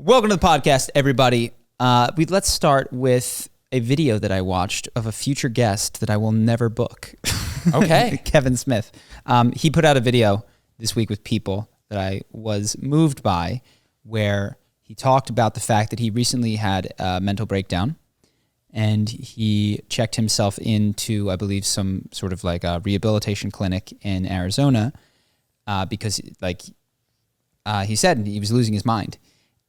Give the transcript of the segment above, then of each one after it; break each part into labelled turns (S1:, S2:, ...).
S1: Welcome to the podcast, everybody. Let's start with a video that I watched of a future guest that I will never book.
S2: Okay.
S1: Kevin Smith. He put out a video this week with People that I was moved by, where he talked about the fact that he recently had a mental breakdown and he checked himself into, I believe, some sort of like a rehabilitation clinic in Arizona because he said he was losing his mind.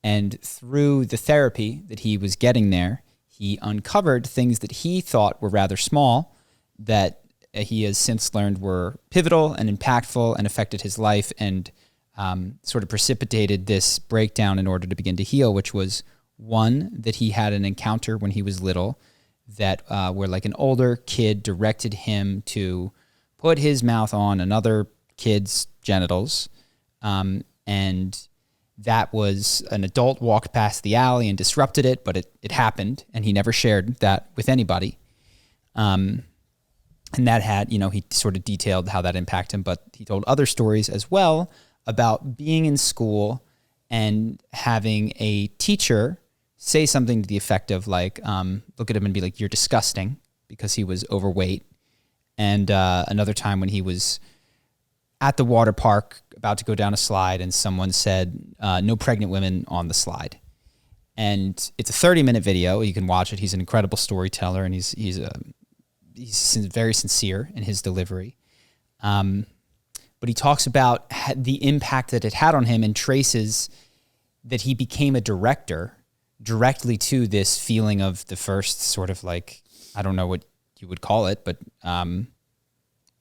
S1: And through the therapy that he was getting there, he uncovered things that he thought were rather small that he has since learned were pivotal and impactful and affected his life and sort of precipitated this breakdown in order to begin to heal, which was one, that he had an encounter when he was little that where like an older kid directed him to put his mouth on another kid's genitals, and that was an adult walked past the alley and disrupted it, but it happened, and he never shared that with anybody. And that had, he sort of detailed how that impacted him, but he told other stories as well about being in school and having a teacher say something to the effect of like, look at him and be like, "You're disgusting," because he was overweight. And another time when he was at the water park about to go down a slide and someone said, "No pregnant women on the slide." And it's a 30-minute video. You can watch it. He's an incredible storyteller, and he's very sincere in his delivery. But he talks about the impact that it had on him and traces that he became a director directly to this feeling of the first sort of like, I don't know what you would call it, but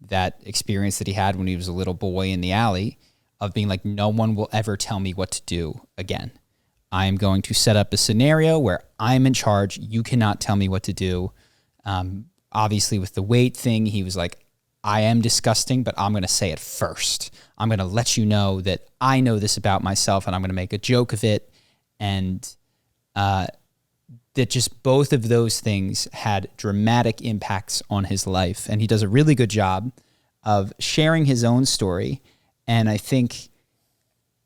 S1: that experience that he had when he was a little boy in the alley of being like, no one will ever tell me what to do again. I am going to set up a scenario where I'm in charge. You cannot tell me what to do. Obviously with the weight thing, he was like, I am disgusting, but I'm going to say it first. I'm going to let you know that I know this about myself, and I'm going to make a joke of it. And that just both of those things had dramatic impacts on his life. And he does a really good job of sharing his own story. And I think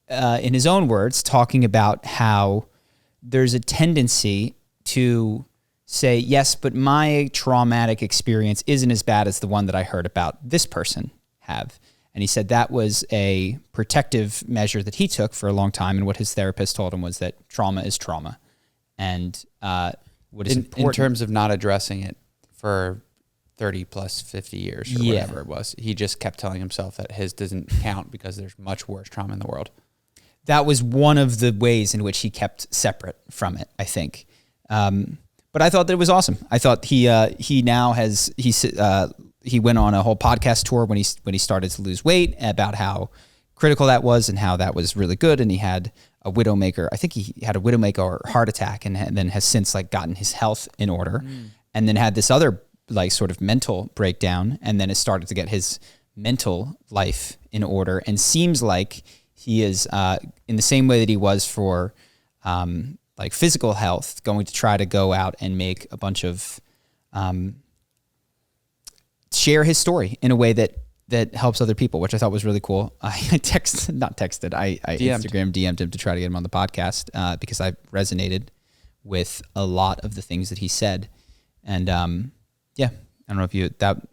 S1: in his own words, talking about how there's a tendency to say, yes, but my traumatic experience isn't as bad as the one that I heard about this person have. And he said that was a protective measure that he took for a long time. And what his therapist told him was that trauma is trauma. And what is important
S2: in terms of not addressing it for 30 plus 50 years or whatever it was, he just kept telling himself that his doesn't count because there's much worse trauma in the world.
S1: That was one of the ways in which he kept separate from it, I think. But I thought that it was awesome. I thought he went on a whole podcast tour when he started to lose weight about how critical that was and how that was really good. And he had a widowmaker. I think he had a widowmaker heart attack and then has since like gotten his health in order, and then had this other like sort of mental breakdown, and then has started to get his mental life in order, and seems like he is in the same way that he was for like physical health, going to try to go out and make a bunch of share his story in a way that helps other people, which I thought was really cool. I Instagram DM'd him to try to get him on the podcast because I resonated with a lot of the things that he said. And I don't know if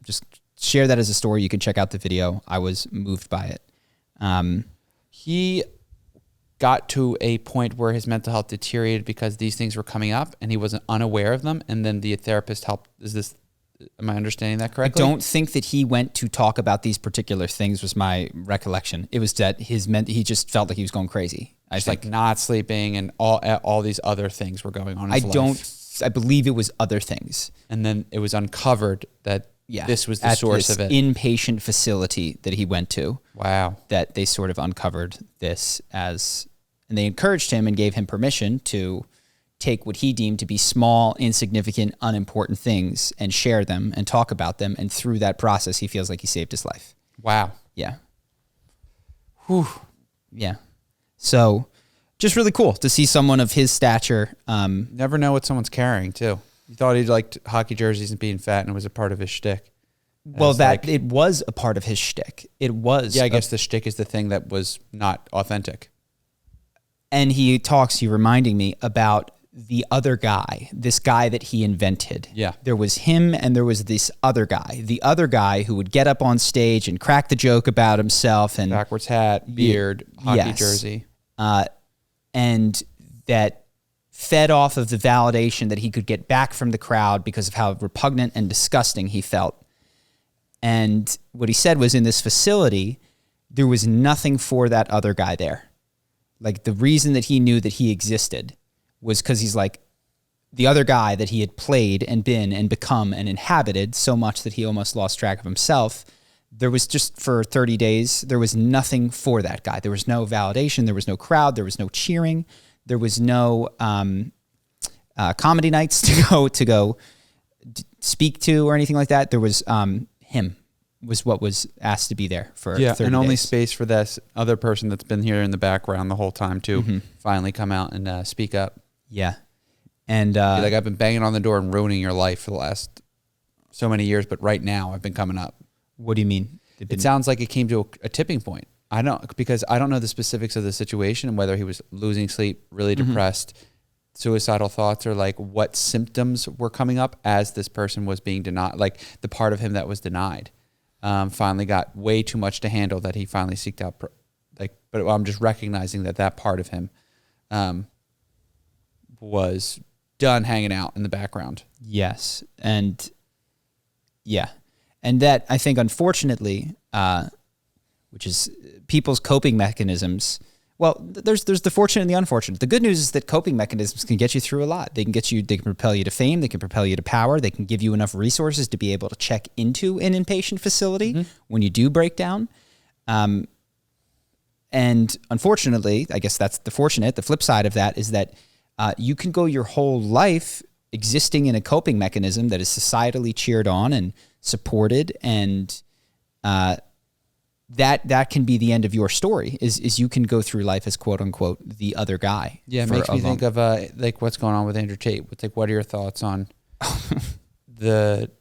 S1: just share that as a story. You can check out the video. I was moved by it.
S2: He got to a point where his mental health deteriorated because these things were coming up and he wasn't unaware of them. And then the therapist helped. Am I understanding that correctly?
S1: I don't think that he went to talk about these particular things was my recollection. It was that he just felt like he was going crazy.
S2: I think like not sleeping and all these other things were going on in his life.
S1: I believe it was other things.
S2: And then it was uncovered that this was the source of it.
S1: Inpatient facility that he went to.
S2: Wow.
S1: That they sort of uncovered this and they encouraged him and gave him permission to take what he deemed to be small, insignificant, unimportant things and share them and talk about them. And through that process, he feels like he saved his life.
S2: Wow.
S1: Yeah. Whew. Yeah. So just really cool to see someone of his stature.
S2: Never know what someone's carrying too. You thought he liked hockey jerseys and being fat and it was a part of his shtick.
S1: Well, it was a part of his shtick. It was.
S2: Yeah, I guess the shtick is the thing that was not authentic.
S1: And he reminding me about the other guy, this guy that he invented.
S2: Yeah.
S1: There was him and there was this other guy. The other guy who would get up on stage and crack the joke about himself and
S2: backwards hat, beard, hockey
S1: yes.
S2: jersey.
S1: And that fed off of the validation that he could get back from the crowd because of how repugnant and disgusting he felt. And what he said was, in this facility, there was nothing for that other guy there. Like, the reason that he knew that he existed was because he's like the other guy that he had played and been and become and inhabited so much that he almost lost track of himself. There was just, for 30 days, there was nothing for that guy. There was no validation. There was no crowd. There was no cheering. There was no comedy nights to go speak to or anything like that. There was him was what was asked to be there for 30
S2: and only
S1: days.
S2: space for this other person that's been here in the background the whole time to finally come out and speak up.
S1: Yeah. And
S2: like, I've been banging on the door and ruining your life for the last so many years, but right now I've been coming up.
S1: What do you mean?
S2: It sounds like it came to a tipping point. Because I don't know the specifics of the situation and whether he was losing sleep, really depressed, suicidal thoughts, or like what symptoms were coming up as this person was being denied. Like, the part of him that was denied finally got way too much to handle, that he finally seeked out. But I'm just recognizing that part of him was done hanging out in the background.
S1: Yes. And yeah. And that, I think, unfortunately, which is people's coping mechanisms. Well, there's the fortunate and the unfortunate. The good news is that coping mechanisms can get you through a lot. They can propel you to fame. They can propel you to power. They can give you enough resources to be able to check into an inpatient facility when you do break down. And unfortunately, I guess that's the fortunate. The flip side of that is that you can go your whole life existing in a coping mechanism that is societally cheered on and supported, and that can be the end of your story. Is you can go through life as quote unquote the other guy.
S2: Yeah, it makes me think of like what's going on with Andrew Tate. What are your thoughts on the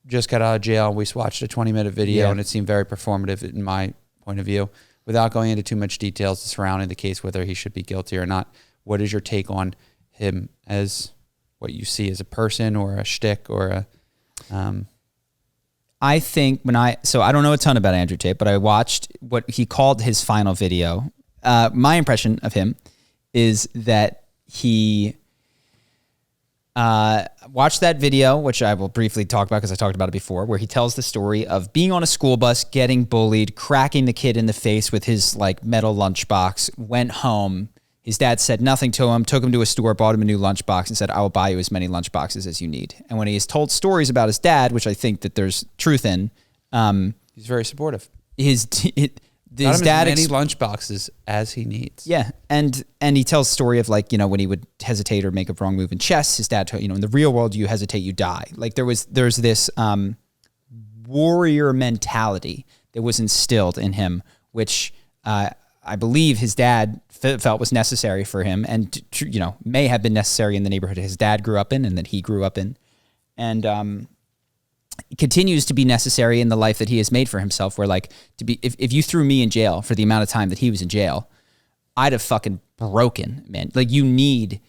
S2: just got out of jail? We watched a 20-minute video and it seemed very performative in my point of view. Without going into too much details surrounding the case, whether he should be guilty or not, what is your take on him as what you see as a person or a shtick or a...
S1: I think so I don't know a ton about Andrew Tate, but I watched what he called his final video. My impression of him is that he watched that video, which I will briefly talk about because I talked about it before, where he tells the story of being on a school bus, getting bullied, cracking the kid in the face with his like metal lunchbox, went home. His dad said nothing to him, took him to a store, bought him a new lunchbox, and said, "I will buy you as many lunchboxes as you need." And when he is told stories about his dad, which I think that there's truth in,
S2: he's very supportive.
S1: His
S2: Got him as many lunchboxes as he needs.
S1: Yeah, and he tells the story of like, you know, when he would hesitate or make a wrong move in chess, his dad told, you know, in the real world, you hesitate, you die. Like there's this warrior mentality that was instilled in him, which I believe his dad felt was necessary for him, and you know, may have been necessary in the neighborhood his dad grew up in and that he grew up in, and continues to be necessary in the life that he has made for himself. Where like if you threw me in jail for the amount of time that he was in jail, I'd have fucking broken, man. Like you need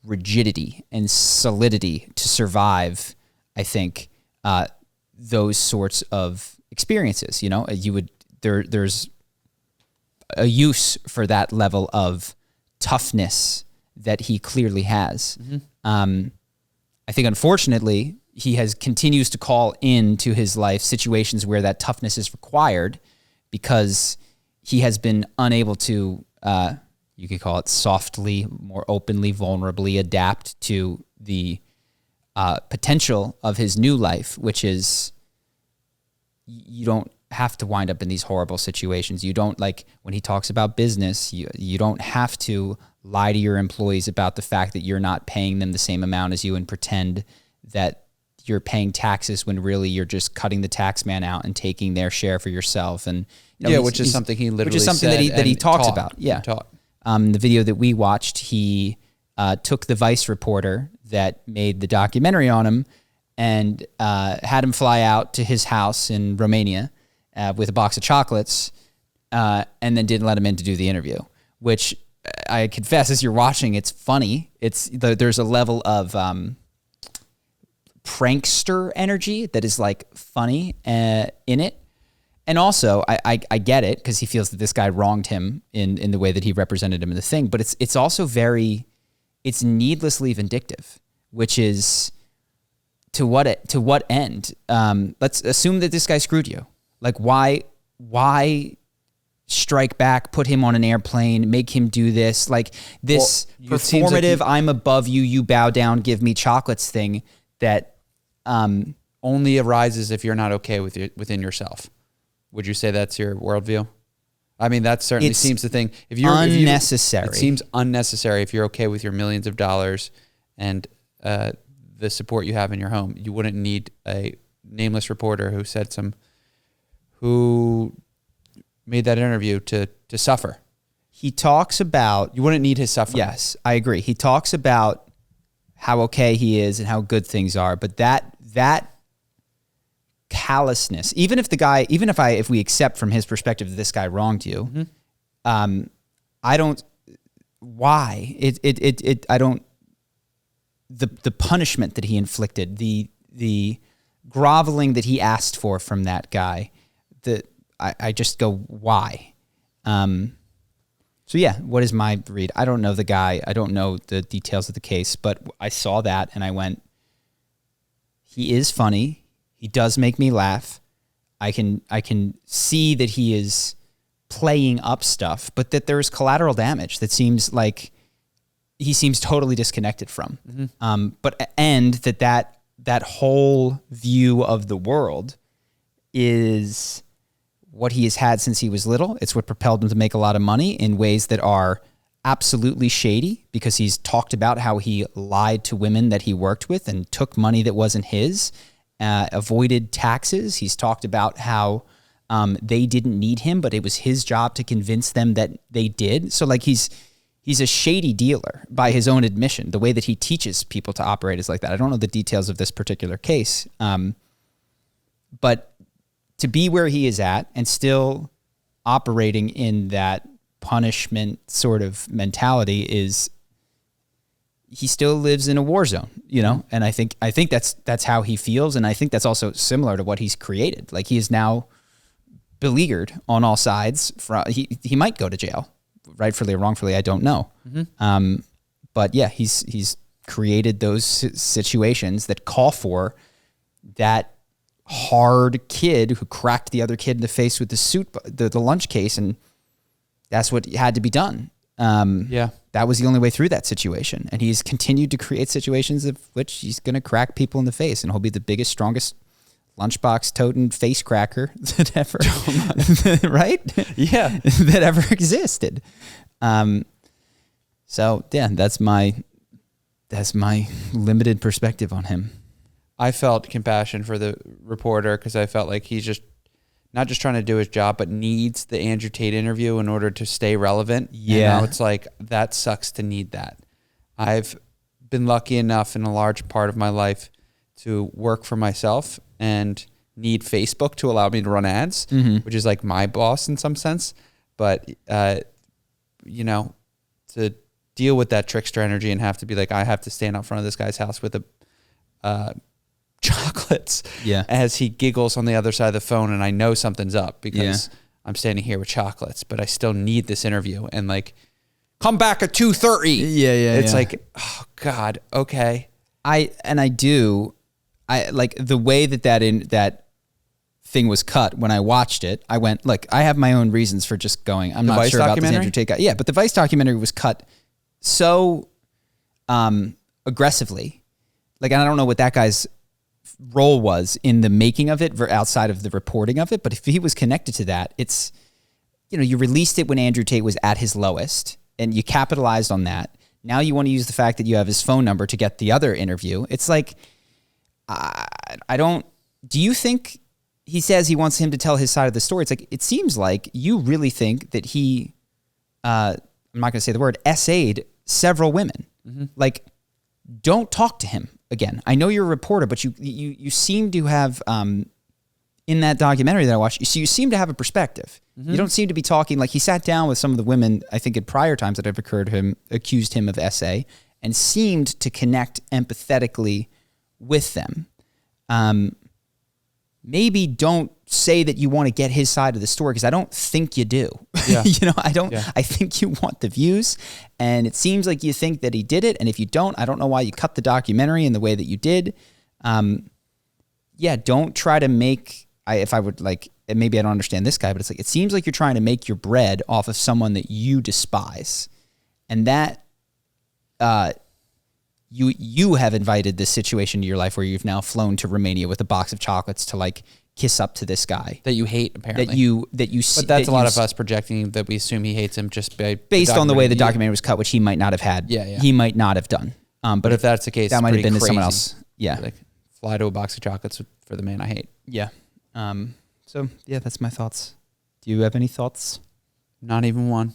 S1: rigidity and solidity to survive. I think those sorts of experiences. You know, there's a use for that level of toughness that he clearly has. I think, unfortunately, he continues to call into his life situations where that toughness is required because he has been unable to, you could call it softly, more openly, vulnerably adapt to the potential of his new life, which is you don't have to wind up in these horrible situations. You don't, like when he talks about business, you don't have to lie to your employees about the fact that you're not paying them the same amount as you and pretend that you're paying taxes when really you're just cutting the tax man out and taking their share for yourself. And you know,
S2: which is something he literally
S1: that he talks about. Yeah. The video that we watched, he took the Vice reporter that made the documentary on him and had him fly out to his house in Romania with a box of chocolates, and then didn't let him in to do the interview. which I confess, as you're watching, it's funny. There's a level of prankster energy that is like funny in it. And also, I get it because he feels that this guy wronged him in the way that he represented him in the thing. But it's also it's needlessly vindictive, which is to what end? Let's assume that this guy screwed you. Like, why strike back, put him on an airplane, make him do this? Like this performative, like I'm above you, you bow down, give me chocolates thing that
S2: only arises if you're not okay within yourself. Would you say that's your worldview? I mean, that certainly seems the thing. If you're
S1: unnecessary.
S2: It seems unnecessary if you're okay with your millions of dollars and the support you have in your home. You wouldn't need a nameless reporter who made that interview to suffer.
S1: He talks about...
S2: You wouldn't need his suffering.
S1: Yes, I agree. He talks about how okay he is and how good things are, but that callousness, if we accept from his perspective that this guy wronged you, I don't... Why? I don't... The punishment that he inflicted, the groveling that he asked for from that guy, I just go, why? So yeah, what is my read? I don't know the guy. I don't know the details of the case, but I saw that and I went, he is funny. He does make me laugh. I can see that he is playing up stuff, but that there's collateral damage that seems like he seems totally disconnected from. And that whole view of the world is what he has had since he was little. It's what propelled him to make a lot of money in ways that are absolutely shady, because he's talked about how he lied to women that he worked with and took money that wasn't his, avoided taxes. He's talked about how they didn't need him, but it was his job to convince them that they did. So like he's a shady dealer by his own admission. The way that he teaches people to operate is like that. I don't know the details of this particular case, but to be where he is at and still operating in that punishment sort of mentality he still lives in a war zone, you know? And I think that's how he feels. And I think that's also similar to what he's created. Like he is now beleaguered on all sides. He might go to jail, rightfully or wrongfully, I don't know. But yeah, he's created those situations that call for that hard kid who cracked the other kid in the face with the lunch case, and that's what had to be done. That was the only way through that situation, and he's continued to create situations of which he's going to crack people in the face, and he'll be the biggest, strongest lunchbox toting face cracker that ever, right?
S2: Yeah,
S1: that ever existed. So yeah, that's my limited perspective on him.
S2: I felt compassion for the reporter because I felt like he's just not just trying to do his job, but needs the Andrew Tate interview in order to stay relevant.
S1: Yeah.
S2: And now it's like, that sucks to need that. I've been lucky enough in a large part of my life to work for myself and need Facebook to allow me to run ads, which is like my boss in some sense. But, you know, to deal with that trickster energy and have to be like, I have to stand out front of this guy's house with a chocolates as he giggles on the other side of the phone, and I know something's up because I'm standing here with chocolates, but I still need this interview, and like, come back at 2:30. It's like, oh God, okay.
S1: I like the way that thing was cut. When I watched it, I went, look, I have my own reasons for just going, I'm not sure about this Andrew Tate guy. Yeah, but the Vice documentary was cut so aggressively. Like, and I don't know what that guy's role was in the making of it outside of the reporting of it. But if he was connected to that, it's, you know, you released it when Andrew Tate was at his lowest and you capitalized on that. Now you want to use the fact that you have his phone number to get the other interview. It's like, do you think he says he wants him to tell his side of the story? It's like, it seems like you really think that he, I'm not going to say the word, essayed several women. Like, don't talk to him again. I know you're a reporter, but you seem to have in that documentary that I watched, so you seem to have a perspective. You don't seem to be talking like he sat down with some of the women, I think in prior times that have occurred to him, accused him of SA, and seemed to connect empathetically with them. Maybe don't say that you want to get his side of the story, because I don't think you do.
S2: Yeah.
S1: I don't. Yeah. I think you want the views, and it seems like you think that he did it. And if you don't, I don't know why you cut the documentary in the way that you did. Don't try to make. If I would like, maybe I don't understand this guy, but it's like it seems like you're trying to make your bread off of someone that you despise, and that you have invited this situation to your life where you've now flown to Romania with a box of chocolates to like kiss up to this guy
S2: that you hate, apparently.
S1: But
S2: that's a lot of us projecting that we assume he hates him just
S1: based on the way the documentary was cut, which he might not have had.
S2: Yeah.
S1: He might not have done.
S2: But if that's the case,
S1: that might have been to someone
S2: crazy.
S1: else. Yeah.
S2: Like fly to a box of chocolates for the man I hate.
S1: Yeah. So yeah, that's my thoughts. Do you have any thoughts?
S2: Not even one.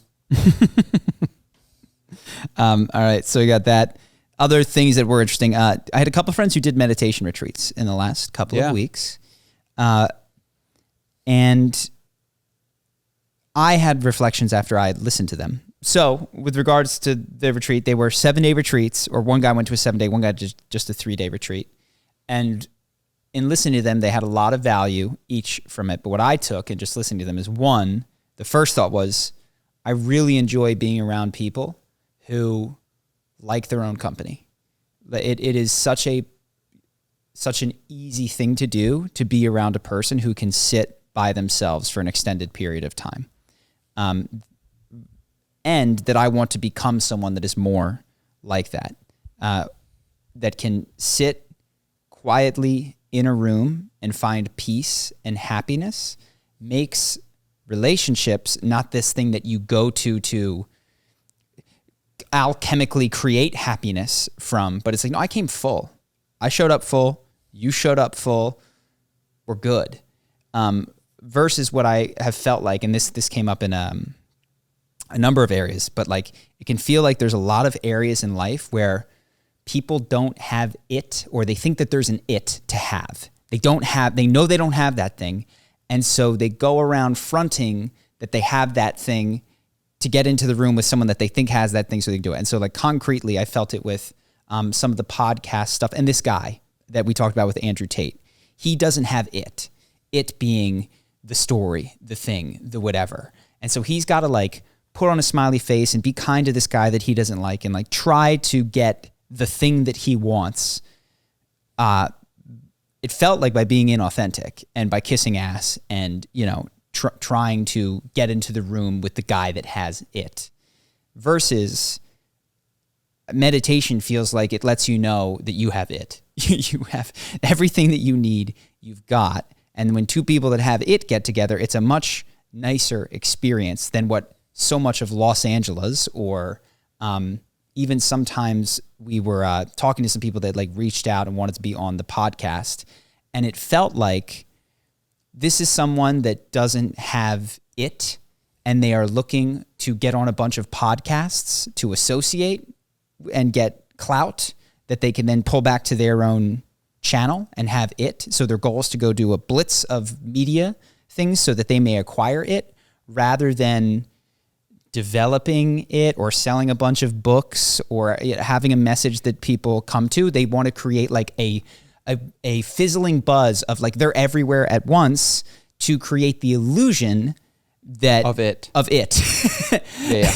S1: All right. So we got that. Other things that were interesting. I had a couple of friends who did meditation retreats in the last couple of weeks. And I had reflections after I had listened to them. So with regards to the retreat, they were 7-day retreats, or one guy went to a 7-day, one guy just a 3-day retreat. And in listening to them, they had a lot of value each from it. But what I took in just listening to them is, one, the first thought was, I really enjoy being around people who like their own company. It is such an easy thing to do, to be around a person who can sit by themselves for an extended period of time. And that I want to become someone that is more like that, that can sit quietly in a room and find peace and happiness, makes relationships not this thing that you go to alchemically create happiness from, but it's like, no, I came full. I showed up full. You showed up full. We're good. Versus what I have felt like, and this came up in a number of areas, but like it can feel like there's a lot of areas in life where people don't have it, or they think that there's an it to have. They know they don't have that thing. And so they go around fronting that they have that thing to get into the room with someone that they think has that thing so they can do it. And so like concretely, I felt it with some of the podcast stuff. And this guy that we talked about with Andrew Tate, he doesn't have it being the story, the thing, the whatever. And so he's got to like put on a smiley face and be kind to this guy that he doesn't like, and like try to get the thing that he wants. It felt like by being inauthentic and by kissing ass and, trying to get into the room with the guy that has it, versus meditation feels like it lets you know that you have it. You have everything that you need, you've got. And when two people that have it get together, it's a much nicer experience than what so much of Los Angeles, or even sometimes we were talking to some people that like reached out and wanted to be on the podcast. And it felt like this is someone that doesn't have it, and they are looking to get on a bunch of podcasts to associate and get clout that they can then pull back to their own channel and have it. So their goal is to go do a blitz of media things so that they may acquire it, rather than developing it or selling a bunch of books or having a message that people come to. They want to create like a fizzling buzz of like they're everywhere at once to create the illusion that
S2: of it.
S1: Yeah.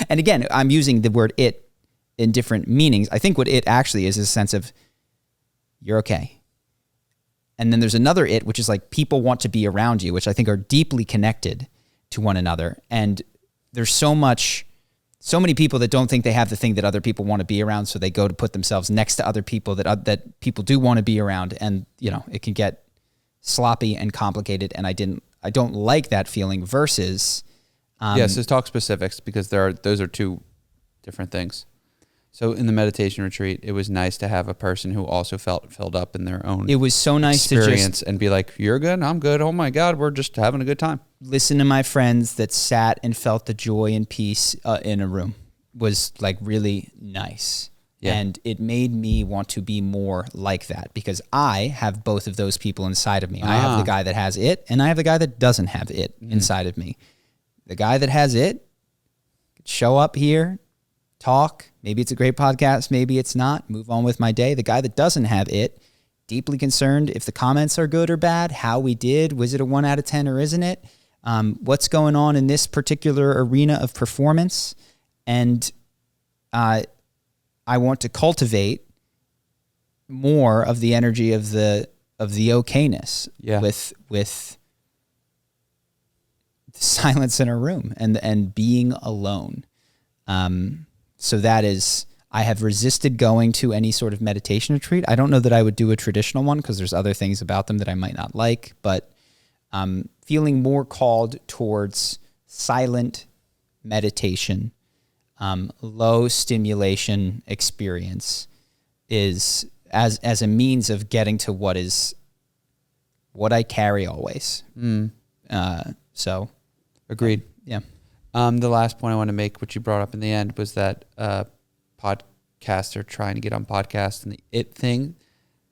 S1: And again, I'm using the word it in different meanings. I think what it actually is a sense of you're okay. And then there's another it, which is like people want to be around you, which I think are deeply connected to one another. And there's so many people that don't think they have the thing that other people want to be around, so they go to put themselves next to other people that people do want to be around, and it can get sloppy and complicated. And I don't like that feeling. Versus,
S2: so talk specifics, because those are two different things. So in the meditation retreat, it was nice to have a person who also felt filled up in their own.
S1: It was so nice
S2: experience and be like, "You're good, I'm good. Oh my God, we're just having a good time."
S1: Listen to my friends that sat and felt the joy and peace in a room was like really nice.
S2: Yeah.
S1: And it made me want to be more like that because I have both of those people inside of me. I have the guy that has it, and I have the guy that doesn't have it inside of me. The guy that has it could show up here, talk. Maybe it's a great podcast. Maybe it's not. Move on with my day. The guy that doesn't have it, deeply concerned if the comments are good or bad, how we did. Was it a 1 out of 10 or isn't it? What's going on in this particular arena of performance? And I want to cultivate more of the energy of the okayness with the silence in a room and being alone. So that is, I have resisted going to any sort of meditation retreat. I don't know that I would do a traditional one because there's other things about them that I might not like, but feeling more called towards silent meditation, low stimulation experience is as a means of getting to what I carry always. So
S2: agreed.
S1: Yeah.
S2: The last point I want to make, which you brought up in the end, was that podcaster trying to get on podcasts, and the it thing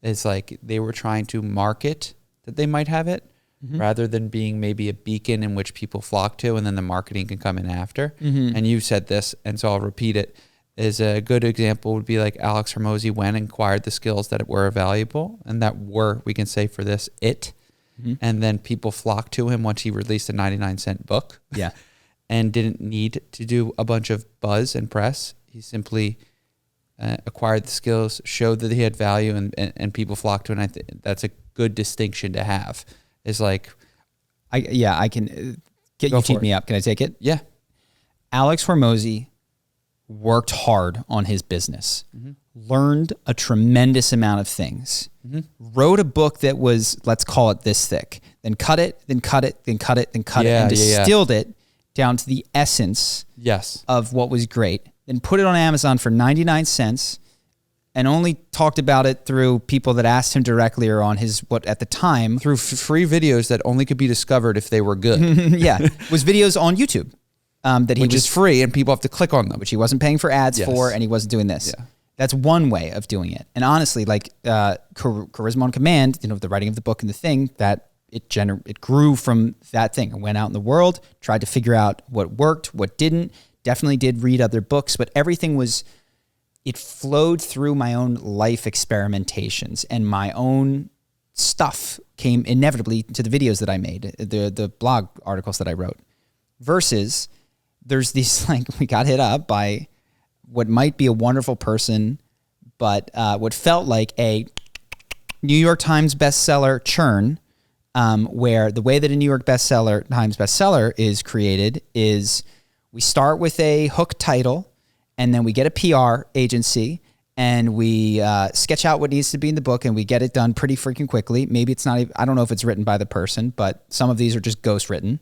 S2: is like they were trying to market that they might have it rather than being maybe a beacon in which people flock to, and then the marketing can come in after. And you said this, and so I'll repeat it, is a good example would be like Alex Hormozi went and acquired the skills that were valuable and that were, we can say for this, it. And then people flocked to him once he released a 99-cent book.
S1: Yeah.
S2: And didn't need to do a bunch of buzz and press. He simply acquired the skills, showed that he had value, and people flocked to it. And I think that's a good distinction to have. Is like,
S1: I can get you teed me up. Can I take it?
S2: Yeah.
S1: Alex Hormozi worked hard on his business, learned a tremendous amount of things, wrote a book that was, let's call it this thick, then cut it, then cut it, then cut it, then cut it, and distilled it down to the essence of what was great, then put it on Amazon for 99 cents and only talked about it through people that asked him directly or on his, what at the time.
S2: Through free videos that only could be discovered if they were good.
S1: Was videos on YouTube.
S2: Which is free and people have to click on them.
S1: Which he wasn't paying for ads for, and he wasn't doing this.
S2: Yeah.
S1: That's one way of doing it. And honestly, like Charisma on Command, the writing of the book and the thing, that it grew from that thing. I went out in the world, tried to figure out what worked, what didn't, definitely did read other books, but everything it flowed through my own life experimentations, and my own stuff came inevitably to the videos that I made, the blog articles that I wrote, versus there's these, like, we got hit up by what might be a wonderful person, but what felt like a New York Times bestseller churn, where the way that a New York Times bestseller is created is we start with a hook title, and then we get a PR agency, and we sketch out what needs to be in the book, and we get it done pretty freaking quickly. Maybe it's not even, I don't know if it's written by the person, but some of these are just ghost written.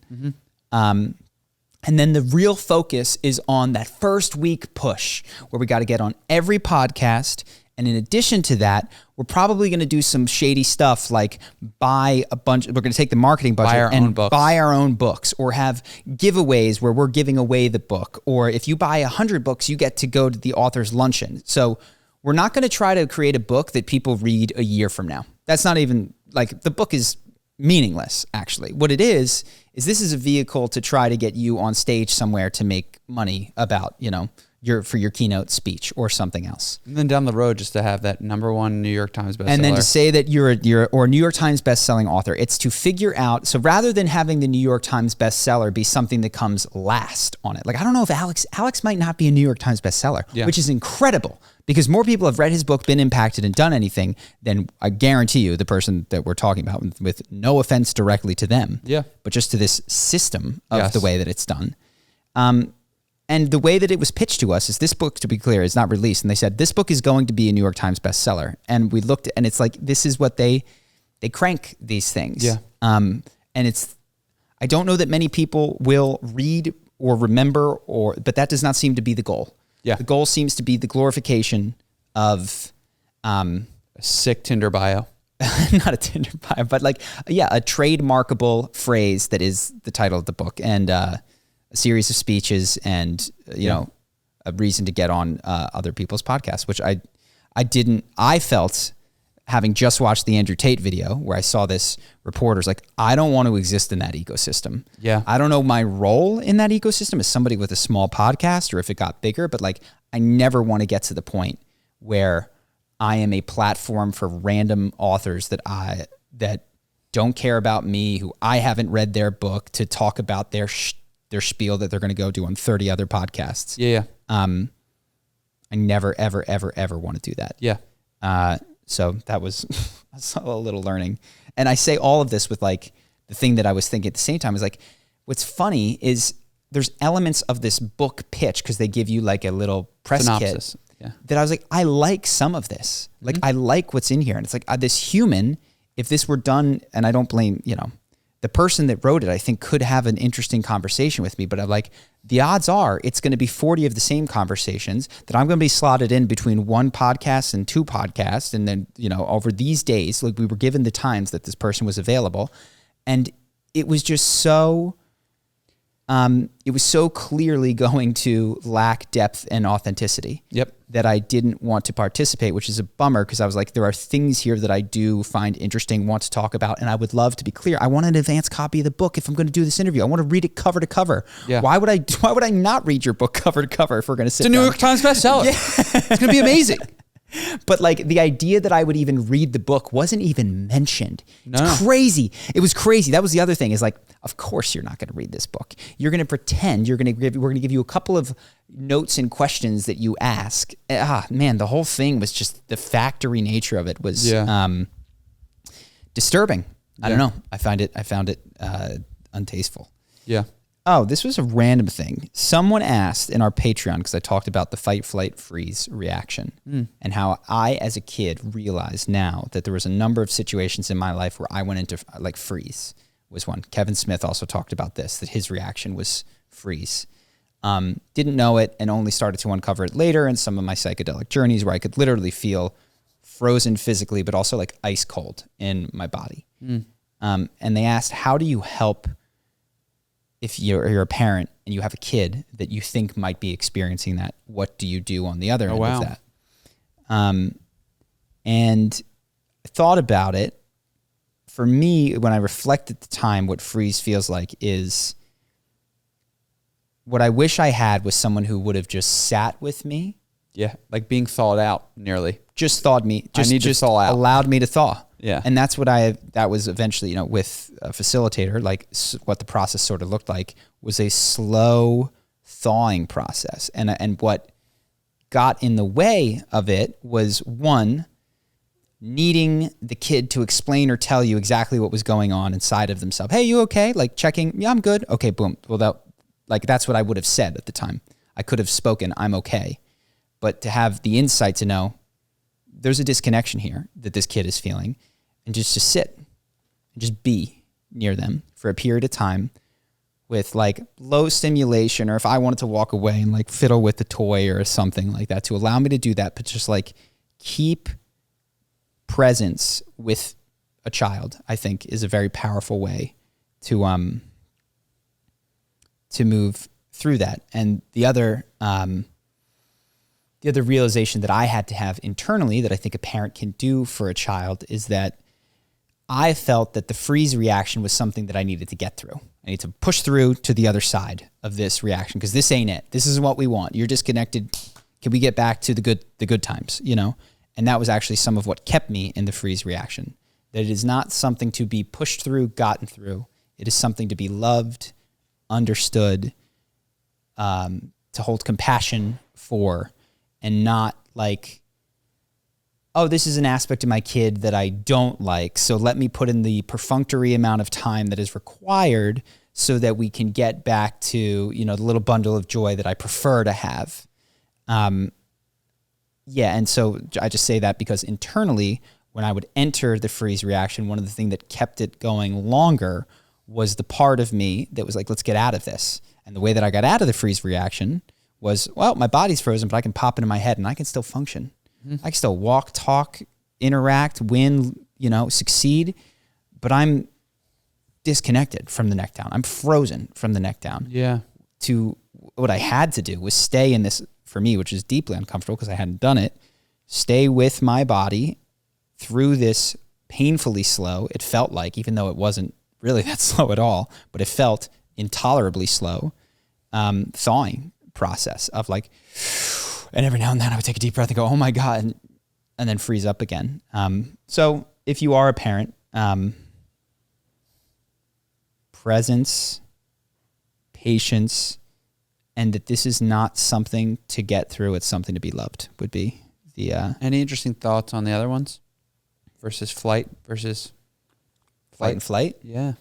S1: And then the real focus is on that first week push where we got to get on every podcast. And in addition to that, we're probably going to do some shady stuff like buy a bunch. We're going to take the marketing budget and buy our own books, or have giveaways where we're giving away the book. Or if you buy 100 books, you get to go to the author's luncheon. So we're not going to try to create a book that people read a year from now. That's not even, like, the book is meaningless, actually. What it is this is a vehicle to try to get you on stage somewhere to make money about, for your keynote speech or something else.
S2: And then down the road, just to have that #1 New York Times bestseller.
S1: And then to say that you're a New York Times bestselling author. It's to figure out, so rather than having the New York Times bestseller be something that comes last on it. Like, I don't know if Alex might not be a New York Times bestseller, which is incredible, because more people have read his book, been impacted, and done anything than, I guarantee you, the person that we're talking about, with no offense directly to them, but just to this system of the way that it's done. And the way that it was pitched to us is, this book, to be clear, is not released. And they said, this book is going to be a New York Times bestseller. And we looked, and it's like, this is what they crank these things. And I don't know that many people will read or remember, but that does not seem to be the goal. The goal seems to be the glorification of
S2: a sick Tinder bio.
S1: Not a Tinder bio, but a trademarkable phrase that is the title of the book, and a series of speeches, and a reason to get on other people's podcasts, which I felt, having just watched the Andrew Tate video where I saw this reporter's like, I don't want to exist in that ecosystem.
S2: Yeah.
S1: I don't know my role in that ecosystem as somebody with a small podcast or if it got bigger, but like, I never want to get to the point where I am a platform for random authors that don't care about me, who I haven't read their book, to talk about their spiel that they're going to go do on 30 other podcasts.
S2: Yeah.
S1: I never, ever, ever, ever want to do that.
S2: Yeah.
S1: So that was a little learning. And I say all of this with like, the thing that I was thinking at the same time is like, what's funny is there's elements of this book pitch, because they give you like a little press
S2: synopsis.
S1: kit, that I was like, I like some of this. Like, I like what's in here. And it's like, this human, if this were done, and I don't blame, the person that wrote it, I think could have an interesting conversation with me, but I'm like, the odds are it's going to be 40 of the same conversations that I'm going to be slotted in between one podcast and two podcasts. And then, over these days, like, we were given the times that this person was available, and it was just so, it was so clearly going to lack depth and authenticity.
S2: Yep.
S1: That I didn't want to participate, which is a bummer, because I was like, there are things here that I do find interesting, want to talk about, and I would love to be clear. I want an advanced copy of the book if I'm going to do this interview. I want to read it cover to cover.
S2: Yeah.
S1: Why would I not read your book cover to cover if we're going to sit
S2: It's a
S1: down?
S2: New York Times bestseller. Yeah. It's going to be amazing.
S1: But like, the idea that I would even read the book wasn't even mentioned. It's crazy. It was crazy. That was the other thing, is like, of course you're not going to read this book. You're going to pretend we're going to give you a couple of notes and questions that you ask. Man, the whole thing was just, the factory nature of it was disturbing. I don't know. I found it untasteful.
S2: Yeah.
S1: Oh, this was a random thing. Someone asked in our Patreon, because I talked about the fight, flight, freeze reaction, and how I, as a kid, realized now that there was a number of situations in my life where I went into, like, freeze was one. Kevin Smith also talked about this, that his reaction was freeze. Didn't know it, and only started to uncover it later in some of my psychedelic journeys, where I could literally feel frozen physically, but also like ice cold in my body. And they asked, how do you help if you're a parent and you have a kid that you think might be experiencing that? What do you do on the other end of that? And I thought about it. For me, when I reflect at the time, what freeze feels like is, what I wish I had was someone who would have just sat with me.
S2: Yeah. Like being thawed out nearly.
S1: Just thawed me.
S2: I need to thaw out.
S1: Allowed me to thaw.
S2: Yeah.
S1: And that's what that was eventually, with a facilitator, like, what the process sort of looked like was a slow thawing process. And what got in the way of it was, one, needing the kid to explain or tell you exactly what was going on inside of themselves. Hey, you okay? Like, checking. Yeah, I'm good. Okay, boom. Well, that's what I would have said at the time. I could have spoken, I'm okay. But to have the insight to know there's a disconnection here that this kid is feeling, and just to sit and just be near them for a period of time with like low stimulation, or if I wanted to walk away and like fiddle with the toy or something like that, to allow me to do that, but just like keep presence with a child, I think is a very powerful way to move through that. And the other realization that I had to have internally that I think a parent can do for a child is that I felt that the freeze reaction was something that I needed to get through. I need to push through to the other side of this reaction, because this ain't it. This isn't what we want. You're disconnected. Can we get back to the good times, And that was actually some of what kept me in the freeze reaction. That it is not something to be pushed through, gotten through. It is something to be loved, understood, to hold compassion for, and not like, oh, this is an aspect of my kid that I don't like, so let me put in the perfunctory amount of time that is required so that we can get back to, the little bundle of joy that I prefer to have. And so I just say that because internally, when I would enter the freeze reaction, one of the things that kept it going longer was the part of me that was like, let's get out of this. And the way that I got out of the freeze reaction was, well, my body's frozen, but I can pop into my head and I can still function. Mm-hmm. I can still walk, talk, interact, win, succeed, but I'm disconnected from the neck down. I'm frozen from the neck down.
S2: Yeah.
S1: To what I had to do was stay in this for me, which is deeply uncomfortable because I hadn't done it, stay with my body through this painfully slow, it felt like, even though it wasn't really that slow at all, but it felt intolerably slow, thawing process of like, and every now and then I would take a deep breath and go, oh my God, and then freeze up again. So if you are a parent, presence, patience, and that this is not something to get through, it's something to be loved would be the...
S2: Any interesting thoughts on the other ones versus flight versus...
S1: Fight and flight?
S2: Yeah.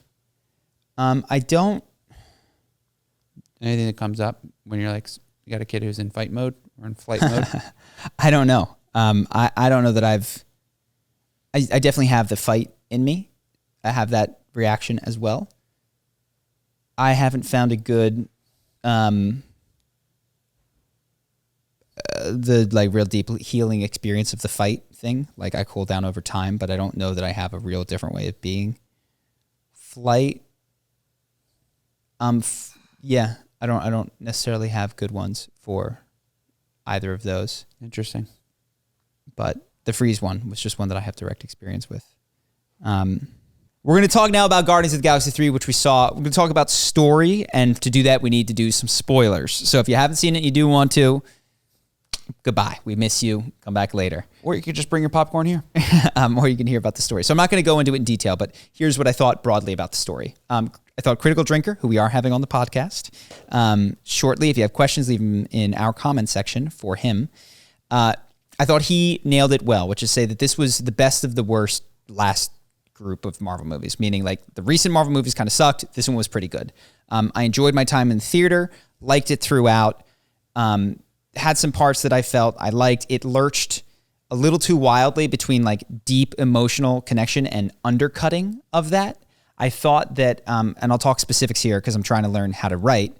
S1: I don't...
S2: Anything that comes up when you're like, you got a kid who's in fight mode or in flight mode?
S1: I don't know. I don't know that I definitely have the fight in me. I have that reaction as well. I haven't found a good, the like real deep healing experience of the fight thing. Like I cool down over time, but I don't know that I have a real different way of being. Flight. Yeah, I don't necessarily have good ones for either of those.
S2: Interesting.
S1: But the freeze one was just one that I have direct experience with. We're going to talk now about Guardians of the Galaxy 3, which we saw. We're going to talk about story, and to do that, we need to do some spoilers. So if you haven't seen it and you do want to, goodbye. We miss you. Come back later.
S2: Or you could just bring your popcorn here.
S1: Or you can hear about the story. So I'm not going to go into it in detail, but here's what I thought broadly about the story. I thought Critical Drinker, who we are having on the podcast, shortly, if you have questions, leave them in our comment section for him. I thought he nailed it well, which is say that this was the best of the worst last group of Marvel movies, meaning like the recent Marvel movies kind of sucked. This one was pretty good. I enjoyed my time in the theater, liked it throughout, had some parts that I felt I liked. It lurched a little too wildly between like deep emotional connection and undercutting of that. I thought that, and I'll talk specifics here because I'm trying to learn how to write.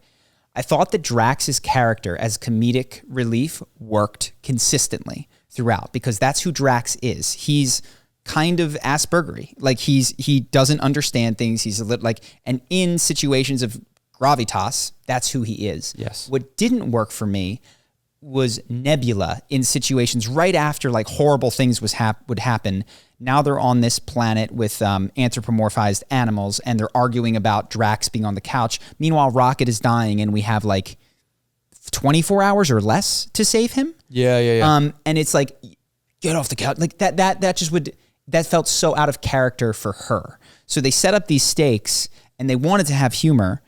S1: I thought that Drax's character as comedic relief worked consistently throughout because that's who Drax is. He's kind of Aspergery. Like he doesn't understand things. He's a little like, and in situations of gravitas, that's who he is.
S2: Yes.
S1: What didn't work for me was Nebula in situations right after like horrible things would happen. Now they're on this planet with anthropomorphized animals and they're arguing about Drax being on the couch. Meanwhile, Rocket is dying and we have like 24 hours or less to save him.
S2: Yeah.
S1: And it's like, get off the couch. Like that felt so out of character for her. So they set up these stakes and they wanted to have humor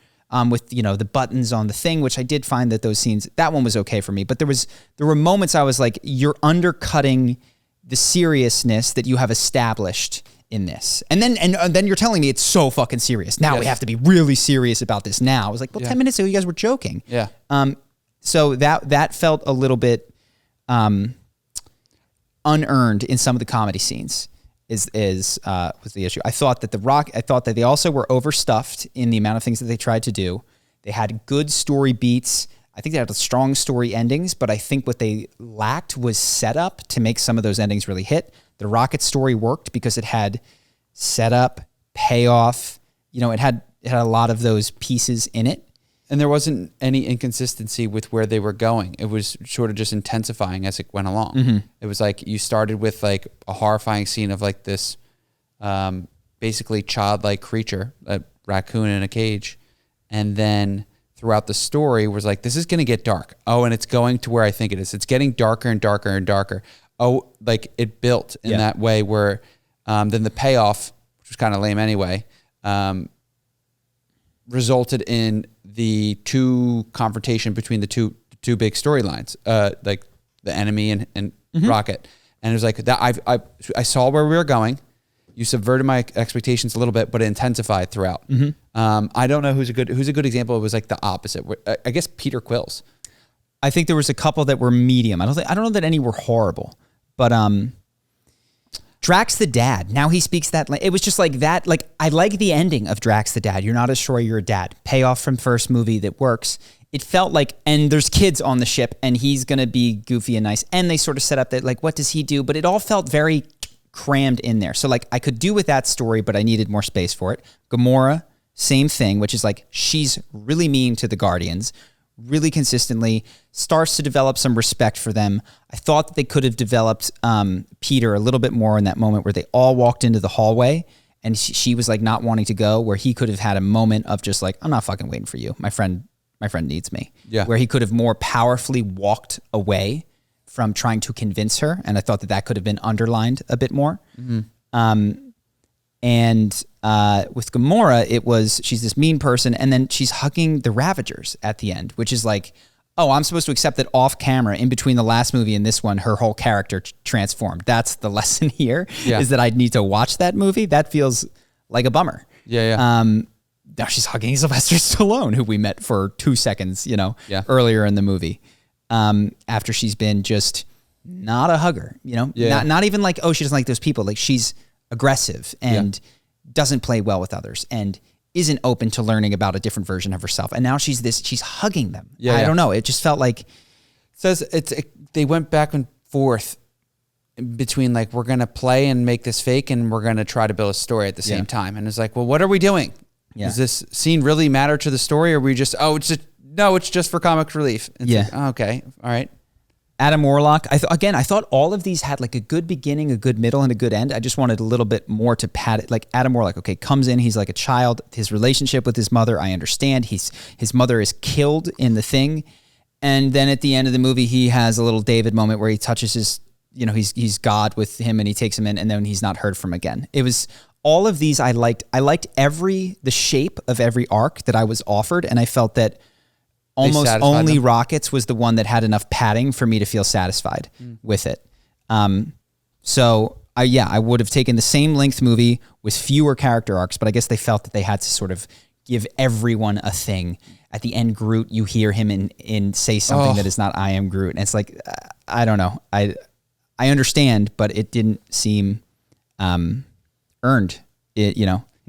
S1: with, the buttons on the thing, which I did find that those scenes, that one was okay for me. But there were moments I was like, you're undercutting the seriousness that you have established in this. And then you're telling me it's so fucking serious. Now we have to be really serious about this now. I was like, 10 minutes ago you guys were joking.
S2: Yeah.
S1: So that felt a little bit unearned in some of the comedy scenes was the issue. I thought that they also were overstuffed in the amount of things that they tried to do. They had good story beats. I think they had strong story endings, but I think what they lacked was setup to make some of those endings really hit. The Rocket story worked because it had setup, payoff. It had a lot of those pieces in it.
S2: And there wasn't any inconsistency with where they were going. It was sort of just intensifying as it went along. Mm-hmm. It was like you started with like a horrifying scene of like this basically childlike creature, a raccoon in a cage. And then throughout the story was like, this is going to get dark. Oh, and it's going to where I think it is. It's getting darker and darker and darker. Oh, like it built in that way where then the payoff, which was kind of lame anyway, resulted in the confrontation between the two big storylines, like the enemy and mm-hmm. Rocket. And it was like that. I saw where we were going. You subverted my expectations a little bit, but it intensified throughout. Mm-hmm. I don't know who's a good example. It was like the opposite. I guess Peter Quills.
S1: I think there was a couple that were medium. I don't know that any were horrible, but Drax the dad. Now he speaks that. It was just like that. Like I like the ending of Drax the dad. You're not as sure you're a dad. Payoff from first movie that works. It felt like, and there's kids on the ship, and he's gonna be goofy and nice. And they sort of set up that like, what does he do? But it all felt very crammed in there. So like I could do with that story, but I needed more space for it. Gamora, same thing, which is like she's really mean to the Guardians. really consistently, starts to develop some respect for them. I thought that they could have developed Peter a little bit more in that moment where they all walked into the hallway and she was like not wanting to go, where he could have had a moment of just like, I'm not fucking waiting for you. My friend needs me.
S2: Yeah.
S1: Where he could have more powerfully walked away from trying to convince her. And I thought that could have been underlined a bit more. Mm-hmm. And with Gamora, she's this mean person, and then she's hugging the Ravagers at the end, which is like, oh, I'm supposed to accept that off camera, in between the last movie and this one, her whole character transformed. That's the lesson here, is that I need to watch that movie. That feels like a bummer.
S2: Yeah.
S1: Now she's hugging Sylvester Stallone, who we met for 2 seconds, earlier in the movie, after she's been just not a hugger, not even like, oh, she doesn't like those people. Like, she's aggressive and doesn't play well with others and isn't open to learning about a different version of herself. And now she's hugging them. I don't know. It just felt like
S2: they went back and forth between like, we're going to play and make this fake, and we're going to try to build a story at the same time. And it's like, well, what are we doing? Does this scene really matter to the story? Or are we just, it's just for comic relief. It's like, oh, okay. All right.
S1: Adam Warlock. I thought all of these had like a good beginning, a good middle, and a good end. I just wanted a little bit more to pad it. Like Adam Warlock, okay, comes in, he's like a child. His relationship with his mother, I understand. His mother is killed in the Thing, and then at the end of the movie, he has a little David moment where he touches his, he's God with him, and he takes him in, and then he's not heard from again. It was all of these I liked. I liked the shape of every arc that I was offered, and I felt that almost only Rockets was the one that had enough padding for me to feel satisfied with it. So I would have taken the same length movie with fewer character arcs, but I guess they felt that they had to sort of give everyone a thing. At the end, Groot, you hear him in say something that is not "I am Groot," and it's like, I don't know. I understand, but it didn't seem earned.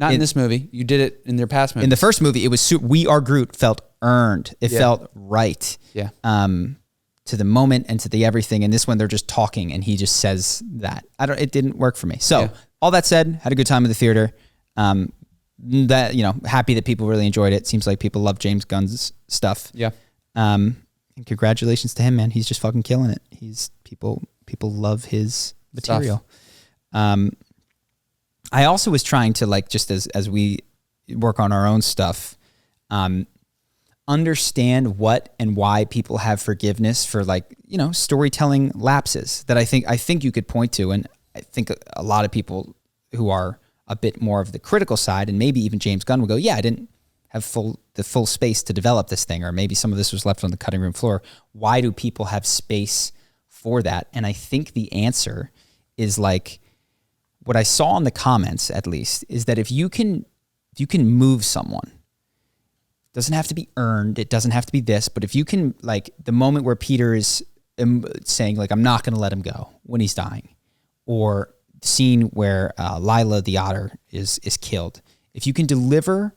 S2: Not in this movie. You did it in their past movies.
S1: In the first movie, it was "We Are Groot" felt earned. It felt right.
S2: Yeah.
S1: To the moment and to the everything. And this one, they're just talking, and he just says that. It didn't work for me. So all that said, had a good time in the theater. Happy that people really enjoyed it. Seems like people love James Gunn's stuff.
S2: Yeah.
S1: And congratulations to him, man. He's just fucking killing it. People love his material. I also was trying to, like, just as we work on our own stuff, understand what and why people have forgiveness for, like, storytelling lapses that I think you could point to. And I think a lot of people who are a bit more of the critical side, and maybe even James Gunn will go, yeah, I didn't have the full space to develop this thing, or maybe some of this was left on the cutting room floor. Why do people have space for that? And I think the answer is, like, what I saw in the comments, at least, is that if you can move someone, it doesn't have to be earned, it doesn't have to be this, but if you can, like, the moment where Peter is saying, like, I'm not going to let him go when he's dying, or the scene where Lila the otter is killed, if you can deliver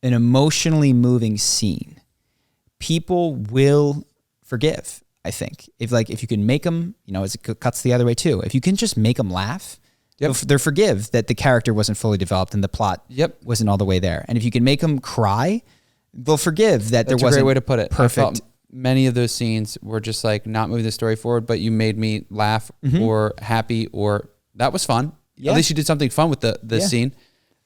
S1: an emotionally moving scene, people will forgive, I think. If you can make them, as it cuts the other way too, if you can just make them laugh, they'll forgive that the character wasn't fully developed and the plot wasn't all the way there. And if you can make them cry, they'll forgive that there wasn't. That's a
S2: great way to put it.
S1: Perfect.
S2: I felt many of those scenes were just like not moving the story forward, but you made me laugh or happy, or that was fun. Yeah. At least you did something fun with the scene.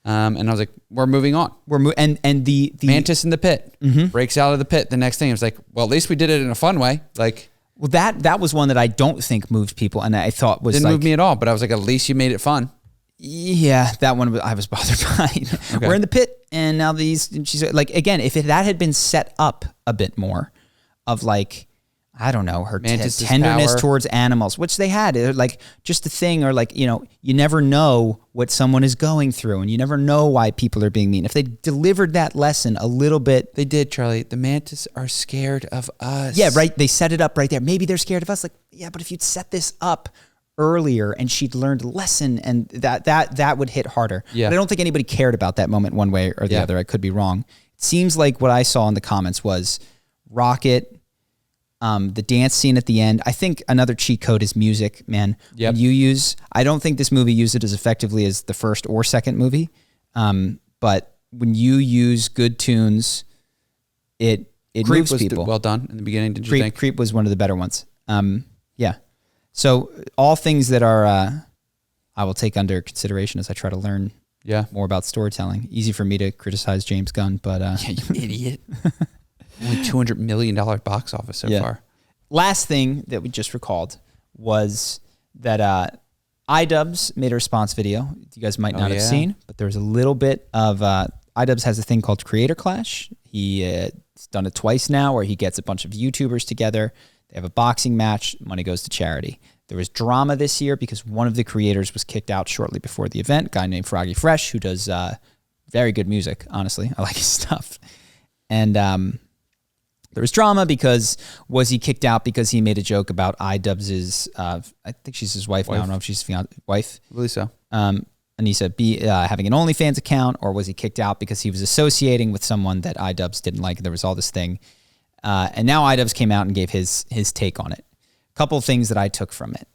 S2: And I was like, we're moving on.
S1: And the
S2: Mantis in the pit breaks out of the pit. The next thing, it was like, well, at least we did it in a fun way. Like,
S1: well, that was one that I don't think moved people, and I thought was
S2: didn't move me at all. But I was like, at least you made it fun.
S1: Yeah, that one I was bothered by. Okay. We're in the pit, and now she's like, again, if that had been set up a bit more, of, like, I don't know, her tenderness towards animals, which they had, like, just a thing, or, like, you never know what someone is going through, and you never know why people are being mean. If they delivered that lesson a little bit.
S2: They did, Charlie. The mantis are scared of us.
S1: Yeah, right. They set it up right there. Maybe they're scared of us. Like, yeah, but if you'd set this up earlier and she'd learned a lesson, and that would hit harder.
S2: Yeah.
S1: But I don't think anybody cared about that moment one way or the other. I could be wrong. It seems like what I saw in the comments was Rocket, the dance scene at the end. I think another cheat code is music, man.
S2: Yep.
S1: I don't think this movie used it as effectively as the first or second movie. But when you use good tunes, it it
S2: Creep
S1: moves
S2: was
S1: people.
S2: well done in the beginning, did you think?
S1: Creep was one of the better ones. Yeah. So all things that are, I will take under consideration as I try to learn more about storytelling. Easy for me to criticize James Gunn, but
S2: yeah, you idiot. Only $200 million box office so far.
S1: Last thing that we just recalled was that iDubbbz made a response video. You guys might not have seen, but there was a little bit of iDubbbz has a thing called Creator Clash. He's done it twice now, where he gets a bunch of YouTubers together. They have a boxing match. Money goes to charity. There was drama this year because one of the creators was kicked out shortly before the event, a guy named Froggy Fresh, who does very good music, honestly. I like his stuff. And there was drama because was he kicked out because he made a joke about iDubbbz's, I think she's his wife now. I don't know if she's his wife.
S2: I believe so.
S1: And he said having an OnlyFans account, or was he kicked out because he was associating with someone that iDubbbz didn't like? There was all this thing. And now iDubbbz came out and gave his take on it. A couple of things that I took from it.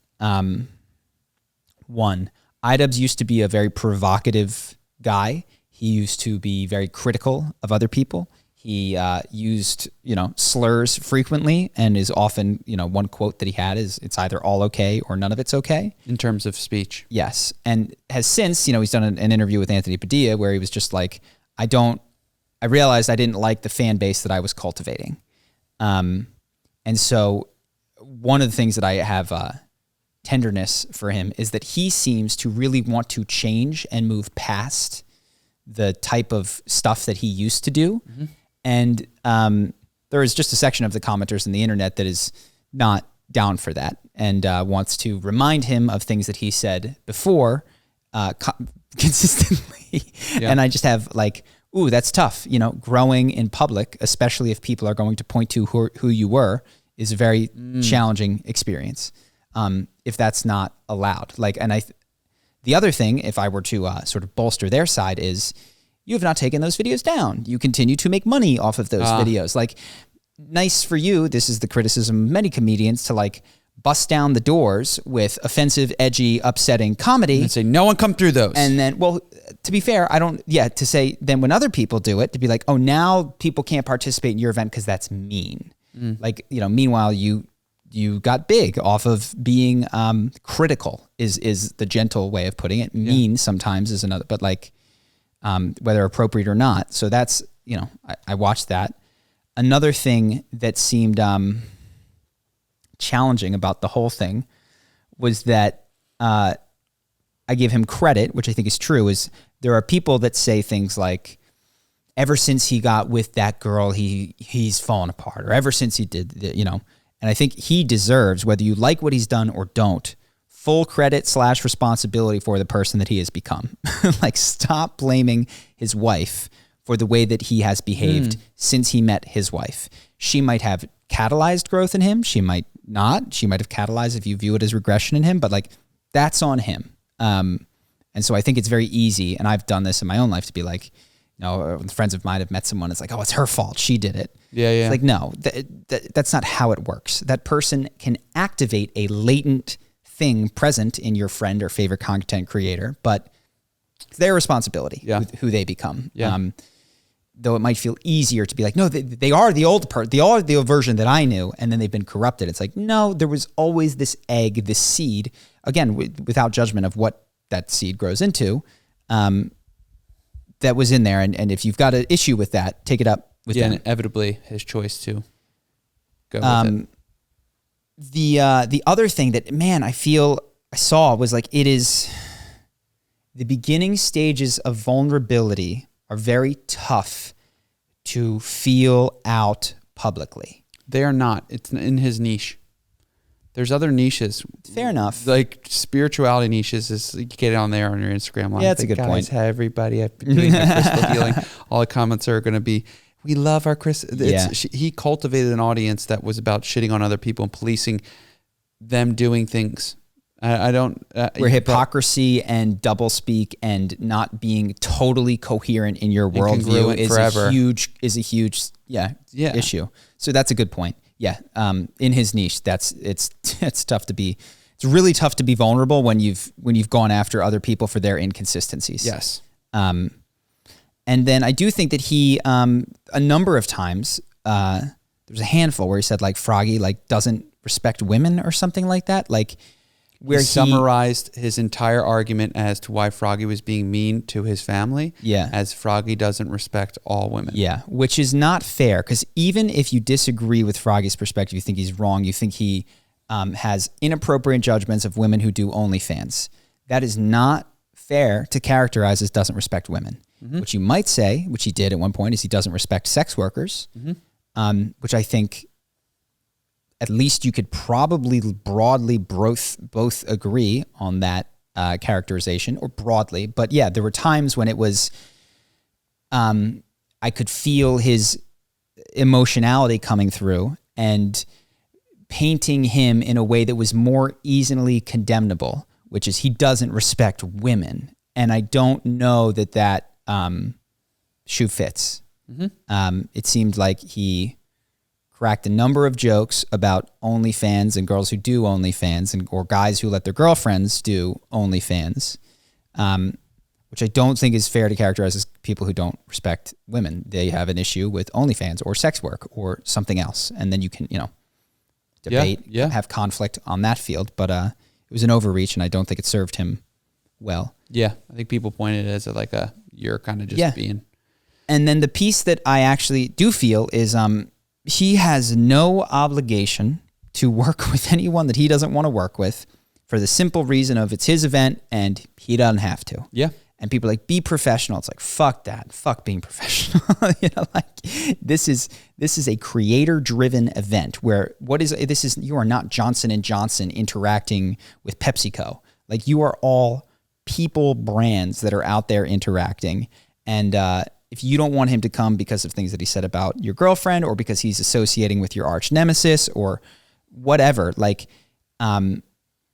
S1: One, iDubbbz used to be a very provocative guy. He used to be very critical of other people. He used, slurs frequently, and is often, one quote that he had is, "It's either all okay or none of it's okay."
S2: In terms of speech.
S1: Yes. And has since, he's done an interview with Anthony Padilla where he was just like, I realized I didn't like the fan base that I was cultivating. And so one of the things that I have tenderness for him is that he seems to really want to change and move past the type of stuff that he used to do. Mm-hmm. And there is just a section of the commenters on the internet that is not down for that and wants to remind him of things that he said before consistently. Yeah. And I just have ooh, that's tough. Growing in public, especially if people are going to point to who you were, is a very challenging experience if that's not allowed. The other thing, if I were to sort of bolster their side, is you have not taken those videos down. You continue to make money off of those videos. Nice for you. This is the criticism of many comedians to bust down the doors with offensive, edgy, upsetting comedy.
S2: And say, no one come through those.
S1: And then, to be fair, to say then when other people do it, to be like, oh, now people can't participate in your event because that's mean. Meanwhile, you got big off of being critical is the gentle way of putting it. Mean sometimes is another, but whether appropriate or not. So that's, I watched that. Another thing that seemed challenging about the whole thing was that I give him credit, which I think is true, is there are people that say things like, ever since he got with that girl, he's fallen apart, or ever since he did, and I think he deserves, whether you like what he's done or don't, full credit / responsibility for the person that he has become. Stop blaming his wife for the way that he has behaved since he met his wife. She might have catalyzed growth in him. She might not. She might have catalyzed if you view it as regression in him, but that's on him. And so I think it's very easy, and I've done this in my own life, to be friends of mine have met someone, it's oh, it's her fault. She did it.
S2: Yeah.
S1: It's no, that's not how it works. That person can activate a latent thing present in your friend or favorite content creator, but it's their responsibility who they become. Yeah. Though it might feel easier to be no, they are the old they are the version that I knew, and then they've been corrupted. It's no, there was always this egg, this seed, again, without judgment of what that seed grows into, that was in there. And if you've got an issue with that, take it up with them.
S2: And inevitably his choice to go with it.
S1: The other thing that, I saw was it is the beginning stages of vulnerability are very tough to feel out publicly.
S2: They are not. It's in his niche. There's other niches.
S1: Fair enough.
S2: Spirituality niches is you get it on there on your Instagram line.
S1: Yeah, that's a good point.
S2: Hi, everybody. I've been doing my crystal healing. All the comments are going to be, we love our crystal. He cultivated an audience that was about shitting on other people and policing them doing things. I don't.
S1: Where hypocrisy and doublespeak and not being totally coherent in your worldview is a huge issue. So that's a good point. Yeah. In his niche, it's tough to be. It's really tough to be vulnerable when you've gone after other people for their inconsistencies.
S2: Yes.
S1: And then I do think that he a number of times there's a handful where he said like Froggy like doesn't respect women or something like that. Like where
S2: he summarized his entire argument as to why Froggy was being mean to his family.
S1: Yeah.
S2: As Froggy doesn't respect all women.
S1: Yeah. Which is not fair, because even if you disagree with Froggy's perspective, you think he's wrong, you think he has inappropriate judgments of women who do OnlyFans. That is not fair to characterize as doesn't respect women. Mm-hmm. What you might say, which he did at one point, is he doesn't respect sex workers, which I think at least you could probably broadly both agree on that characterization, or broadly. But yeah, there were times when it was, I could feel his emotionality coming through and painting him in a way that was more easily condemnable, which is he doesn't respect women. And I don't know that shoe fits. It seemed like he cracked a number of jokes about OnlyFans and girls who do OnlyFans, or guys who let their girlfriends do OnlyFans, which I don't think is fair to characterize as people who don't respect women. They have an issue with OnlyFans or sex work or something else. And then you can, debate, have conflict on that field. But it was an overreach, and I don't think it served him well.
S2: Yeah, I think people pointed it as you're kind of just being.
S1: And then the piece that I actually do feel is he has no obligation to work with anyone that he doesn't want to work with, for the simple reason of it's his event and he doesn't have to.
S2: Yeah.
S1: And people are like, be professional. It's like, fuck that. Fuck being professional. This is a creator-driven event where you are not Johnson & Johnson interacting with PepsiCo. Like, you are all people brands that are out there interacting. And if you don't want him to come because of things that he said about your girlfriend, or because he's associating with your arch nemesis or whatever,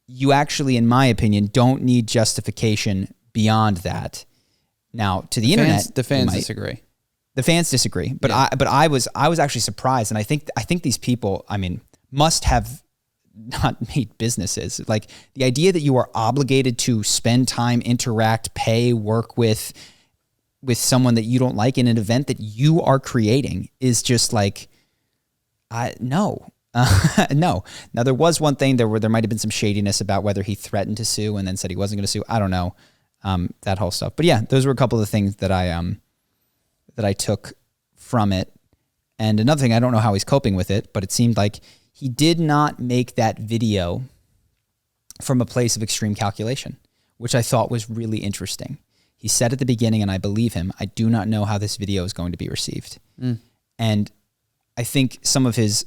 S1: you actually, in my opinion, don't need justification beyond that. Now, to the internet,
S2: the fans disagree.
S1: The fans disagree, but I was actually surprised, and I think these people, must have not made businesses. Like, the idea that you are obligated to spend time, interact, pay, work with someone that you don't like in an event that you are creating is just like, no. No. Now, there was one thing there might have been some shadiness about whether he threatened to sue and then said he wasn't going to sue. I don't know, that whole stuff. But yeah, those were a couple of the things that I took from it. And another thing, I don't know how he's coping with it, but it seemed like he did not make that video from a place of extreme calculation, which I thought was really interesting. He said at the beginning, and I believe him, I do not know how this video is going to be received. And I think some of his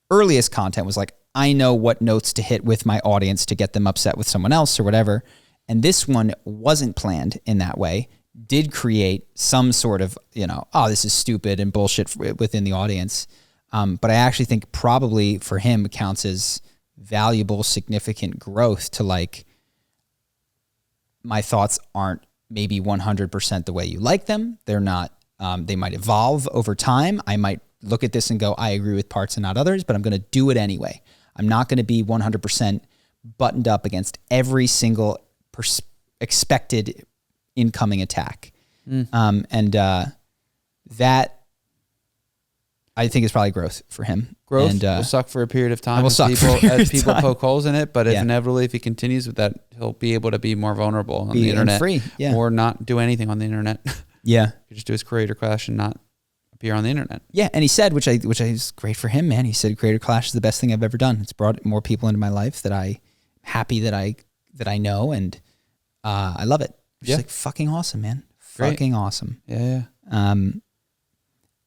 S1: earliest content was like, I know what notes to hit with my audience to get them upset with someone else or whatever. And this one wasn't planned in that way, did create some sort of, this is stupid and bullshit within the audience. But I actually think probably for him counts as valuable, significant growth to my thoughts aren't maybe 100% the way you like them. They're not, they might evolve over time. I might look at this and go, I agree with parts and not others, but I'm going to do it anyway. I'm not going to be 100% buttoned up against every single expected incoming attack. That I think is probably growth for him.
S2: Growth will suck for a period of time
S1: as
S2: people poke holes in it, but inevitably, if he continues with that, he'll be able to be more vulnerable on the internet, or not do anything on the internet.
S1: Yeah,
S2: he just do his Creator Clash and not appear on the internet.
S1: Yeah, and he said, which is great for him, man. He said, Creator Clash is the best thing I've ever done. It's brought more people into my life that I'm happy that I know, and I love it. It's like fucking awesome, man. Great. Fucking awesome.
S2: Yeah.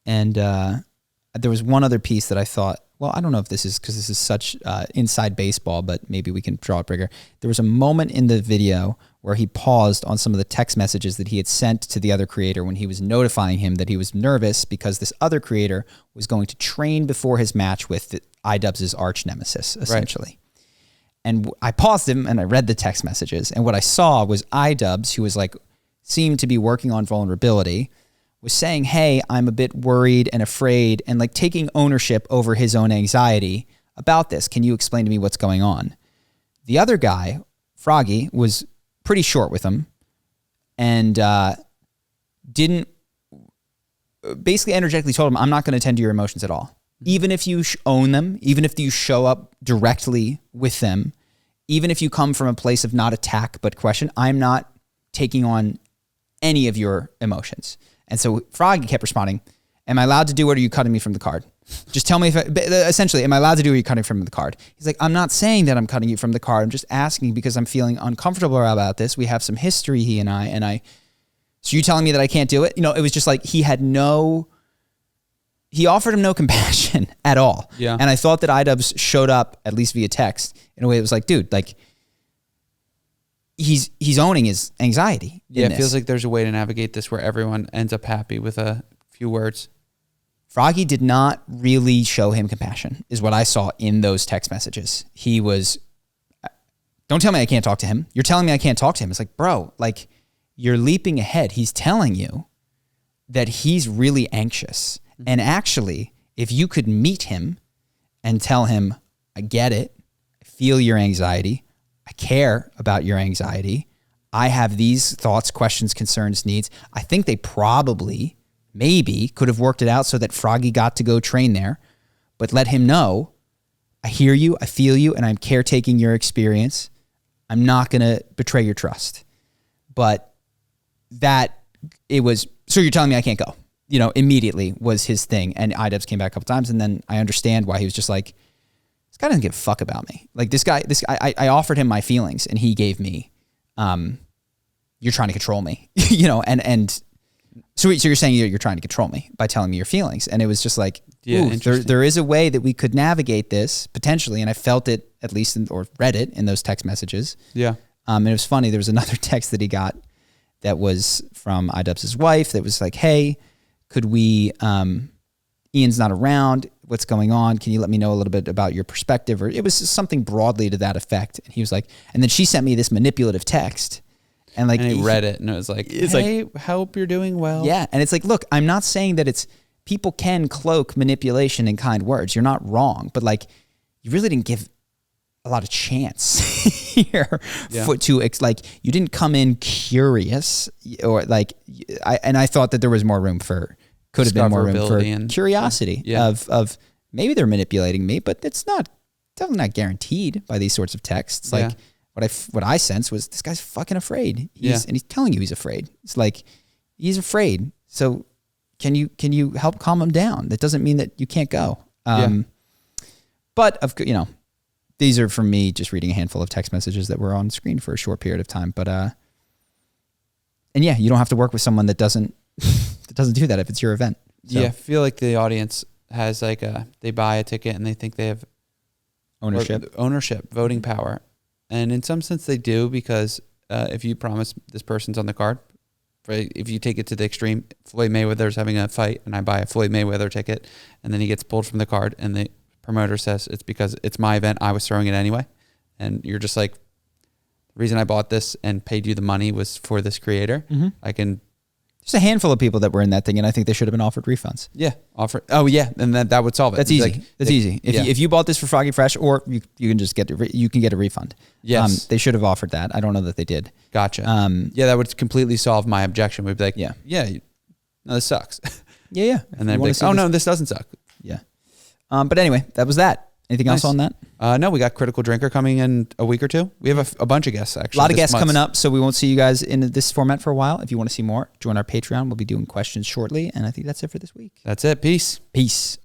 S1: And there was one other piece that I thought, well, I don't know if this is because this is such inside baseball, but maybe we can draw it bigger. There was a moment in the video where he paused on some of the text messages that he had sent to the other creator when he was notifying him that he was nervous because this other creator was going to train before his match with iDubbbz' arch nemesis, essentially. Right. And I paused him and I read the text messages, and what I saw was iDubbbz, who was seemed to be working on vulnerability, was saying, hey, I'm a bit worried and afraid, and taking ownership over his own anxiety about this. Can you explain to me what's going on? The other guy, Froggy, was pretty short with him and didn't basically energetically told him, I'm not going to attend to your emotions at all. Even if you own them, even if you show up directly with them, even if you come from a place of not attack but question, I'm not taking on any of your emotions. And so Froggy kept responding, am I allowed to do it, or are you cutting me from the card? Just tell me essentially, am I allowed to do it, or are you cutting from the card? He's like, I'm not saying that I'm cutting you from the card. I'm just asking because I'm feeling uncomfortable about this. We have some history, he and I, so you telling me that I can't do it? It was just like he offered him no compassion at all.
S2: Yeah.
S1: And I thought that iDubbbz showed up, at least via text, in a way that was like, dude, like, he's owning his anxiety.
S2: Yeah, it feels like there's a way to navigate this where everyone ends up happy with a few words.
S1: Froggy did not really show him compassion, is what I saw in those text messages. He was, don't tell me I can't talk to him. You're telling me I can't talk to him. It's like, bro, like, you're leaping ahead. He's telling you that he's really anxious. And actually, if you could meet him and tell him, I get it, I feel your anxiety, I care about your anxiety, I have these thoughts, questions, concerns, needs, I think they probably, maybe, could have worked it out so that Froggy got to go train there, but let him know, I hear you, I feel you, and I'm caretaking your experience. I'm not going to betray your trust. But so you're telling me I can't go. Immediately was his thing. And iDubbbz came back a couple times, and then I understand why he was just like, this guy doesn't give a fuck about me. Like this guy, I offered him my feelings, and he gave me, you're trying to control me, and so you're saying you're trying to control me by telling me your feelings. And it was just like, there is a way that we could navigate this potentially. And I felt it at least, or read it in those text messages.
S2: Yeah.
S1: And it was funny. There was another text that he got that was from iDubbbz's wife that was like, hey, could we, Ian's not around, what's going on? Can you let me know a little bit about your perspective? Or it was something broadly to that effect. And he was like, and then she sent me this manipulative text. And he
S2: read it and it was like, hey, hope you're doing well.
S1: Yeah. And it's like, look, I'm not saying that people can cloak manipulation in kind words. You're not wrong. But you really didn't give a lot of chance here you didn't come in curious or I thought that there was more room could have been more room for curiosity of maybe they're manipulating me, but it's definitely not guaranteed by these sorts of texts. What I sense was this guy's fucking afraid. And he's telling you he's afraid. It's like, he's afraid. So can you help calm him down? That doesn't mean that you can't go. But these are from me just reading a handful of text messages that were on screen for a short period of time. But, you don't have to work with someone that doesn't do that if it's your event. So.
S2: Yeah. I feel like the audience has they buy a ticket and they think they have ownership, voting power. And in some sense they do, because if you promise this person's on the card, if you take it to the extreme, Floyd Mayweather's having a fight and I buy a Floyd Mayweather ticket and then he gets pulled from the card and the promoter says it's because it's my event, I was throwing it anyway. And you're just like, the reason I bought this and paid you the money was for this creator. Mm-hmm.
S1: There's a handful of people that were in that thing, and I think they should have been offered refunds.
S2: Yeah. Oh yeah. And that would solve it.
S1: That's easy. Easy. If you bought this for Froggy Fresh, or you can just get a refund.
S2: Yes.
S1: They should have offered that. I don't know that they did.
S2: Gotcha. That would completely solve my objection. We'd be like, no, this sucks.
S1: Yeah.
S2: And then be like, no, this doesn't suck.
S1: Yeah. But anyway, that was that. Anything else on that?
S2: No, we got Critical Drinker coming in a week or two. We have a bunch of guests, actually.
S1: A lot of guests coming up, so we won't see you guys in this format for a while. If you want to see more, join our Patreon. We'll be doing questions shortly, and I think that's it for this week.
S2: That's it. Peace.
S1: Peace.